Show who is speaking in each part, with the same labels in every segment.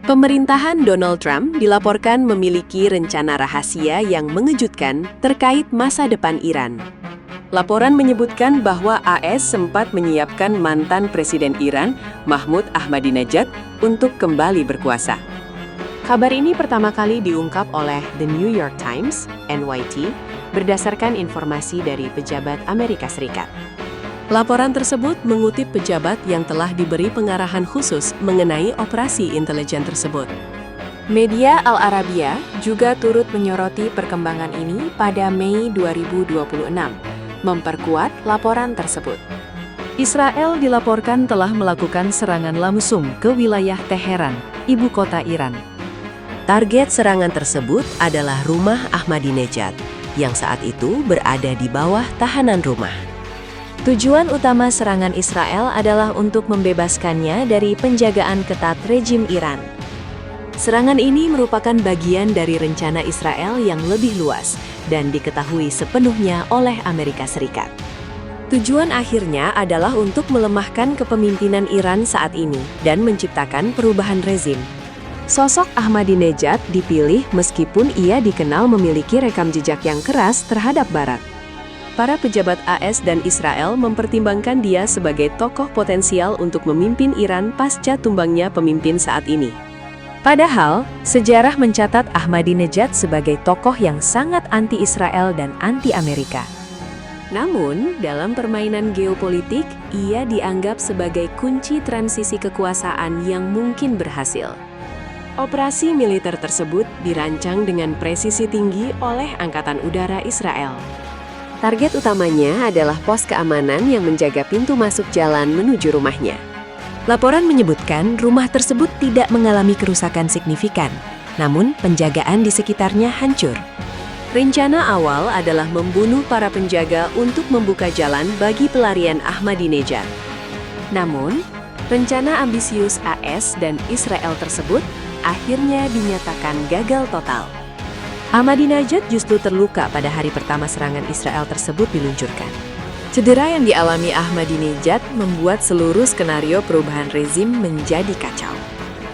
Speaker 1: Pemerintahan Donald Trump dilaporkan memiliki rencana rahasia yang mengejutkan terkait masa depan Iran. Laporan menyebutkan bahwa AS sempat menyiapkan mantan Presiden Iran, Mahmoud Ahmadinejad, untuk kembali berkuasa. Kabar ini pertama kali diungkap oleh The New York Times, NYT, berdasarkan informasi dari pejabat Amerika Serikat. Laporan tersebut mengutip pejabat yang telah diberi pengarahan khusus mengenai operasi intelijen tersebut. Media Al Arabiya juga turut menyoroti perkembangan ini pada Mei 2026, memperkuat laporan tersebut. Israel dilaporkan telah melakukan serangan langsung ke wilayah Teheran, ibu kota Iran. Target serangan tersebut adalah rumah Ahmadinejad, yang saat itu berada di bawah tahanan rumah. Tujuan utama serangan Israel adalah untuk membebaskannya dari penjagaan ketat rejim Iran. Serangan ini merupakan bagian dari rencana Israel yang lebih luas dan diketahui sepenuhnya oleh Amerika Serikat. Tujuan akhirnya adalah untuk melemahkan kepemimpinan Iran saat ini dan menciptakan perubahan rezim. Sosok Ahmadinejad dipilih meskipun ia dikenal memiliki rekam jejak yang keras terhadap Barat. Para pejabat AS dan Israel mempertimbangkan dia sebagai tokoh potensial untuk memimpin Iran pasca tumbangnya pemimpin saat ini. Padahal, sejarah mencatat Ahmadinejad sebagai tokoh yang sangat anti-Israel dan anti-Amerika. Namun, dalam permainan geopolitik, ia dianggap sebagai kunci transisi kekuasaan yang mungkin berhasil. Operasi militer tersebut dirancang dengan presisi tinggi oleh Angkatan Udara Israel. Target utamanya adalah pos keamanan yang menjaga pintu masuk jalan menuju rumahnya. Laporan menyebutkan rumah tersebut tidak mengalami kerusakan signifikan, namun penjagaan di sekitarnya hancur. Rencana awal adalah membunuh para penjaga untuk membuka jalan bagi pelarian Ahmadinejad. Namun, rencana ambisius AS dan Israel tersebut akhirnya dinyatakan gagal total. Ahmadinejad justru terluka pada hari pertama serangan Israel tersebut diluncurkan. Cedera yang dialami Ahmadinejad membuat seluruh skenario perubahan rezim menjadi kacau.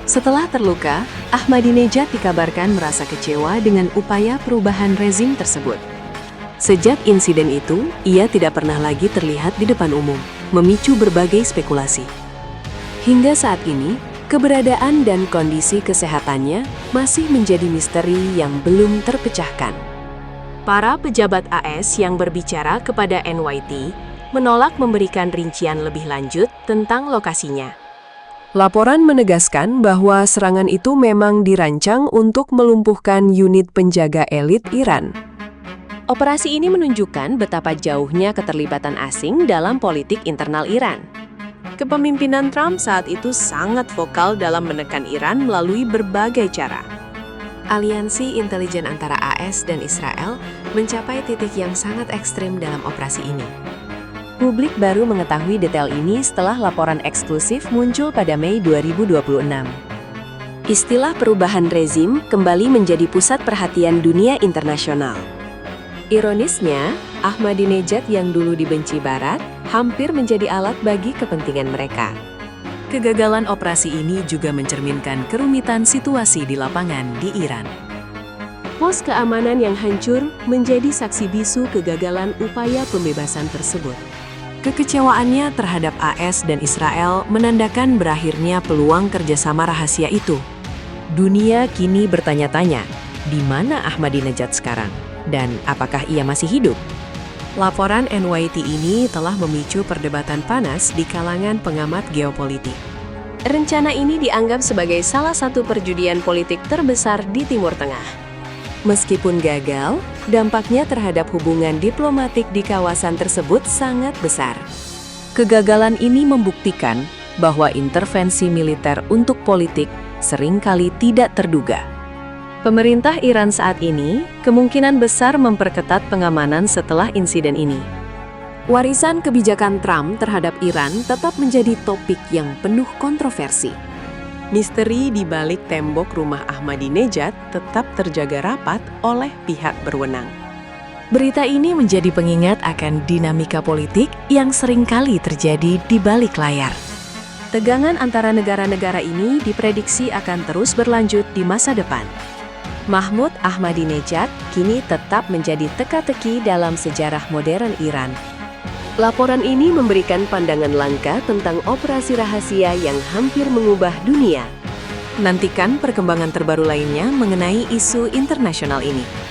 Speaker 1: Setelah terluka, Ahmadinejad dikabarkan merasa kecewa dengan upaya perubahan rezim tersebut. Sejak insiden itu, ia tidak pernah lagi terlihat di depan umum, memicu berbagai spekulasi. Hingga saat ini, keberadaan dan kondisi kesehatannya masih menjadi misteri yang belum terpecahkan. Para pejabat AS yang berbicara kepada NYT menolak memberikan rincian lebih lanjut tentang lokasinya. Laporan menegaskan bahwa serangan itu memang dirancang untuk melumpuhkan unit penjaga elit Iran. Operasi ini menunjukkan betapa jauhnya keterlibatan asing dalam politik internal Iran. Kepemimpinan Trump saat itu sangat vokal dalam menekan Iran melalui berbagai cara. Aliansi intelijen antara AS dan Israel mencapai titik yang sangat ekstrim dalam operasi ini. Publik baru mengetahui detail ini setelah laporan eksklusif muncul pada Mei 2026. Istilah perubahan rezim kembali menjadi pusat perhatian dunia internasional. Ironisnya, Ahmadinejad yang dulu dibenci Barat hampir menjadi alat bagi kepentingan mereka. Kegagalan operasi ini juga mencerminkan kerumitan situasi di lapangan di Iran. Pos keamanan yang hancur menjadi saksi bisu kegagalan upaya pembebasan tersebut. Kekecewaannya terhadap AS dan Israel menandakan berakhirnya peluang kerjasama rahasia itu. Dunia kini bertanya-tanya, di mana Ahmadinejad sekarang? Dan apakah ia masih hidup? Laporan NYT ini telah memicu perdebatan panas di kalangan pengamat geopolitik. Rencana ini dianggap sebagai salah satu perjudian politik terbesar di Timur Tengah. Meskipun gagal, dampaknya terhadap hubungan diplomatik di kawasan tersebut sangat besar. Kegagalan ini membuktikan bahwa intervensi militer untuk politik seringkali tidak terduga. Pemerintah Iran saat ini kemungkinan besar memperketat pengamanan setelah insiden ini. Warisan kebijakan Trump terhadap Iran tetap menjadi topik yang penuh kontroversi. Misteri di balik tembok rumah Ahmadinejad tetap terjaga rapat oleh pihak berwenang. Berita ini menjadi pengingat akan dinamika politik yang seringkali terjadi di balik layar. Tegangan antara negara-negara ini diprediksi akan terus berlanjut di masa depan. Mahmud Ahmadinejad kini tetap menjadi teka-teki dalam sejarah modern Iran. Laporan ini memberikan pandangan langka tentang operasi rahasia yang hampir mengubah dunia. Nantikan perkembangan terbaru lainnya mengenai isu internasional ini.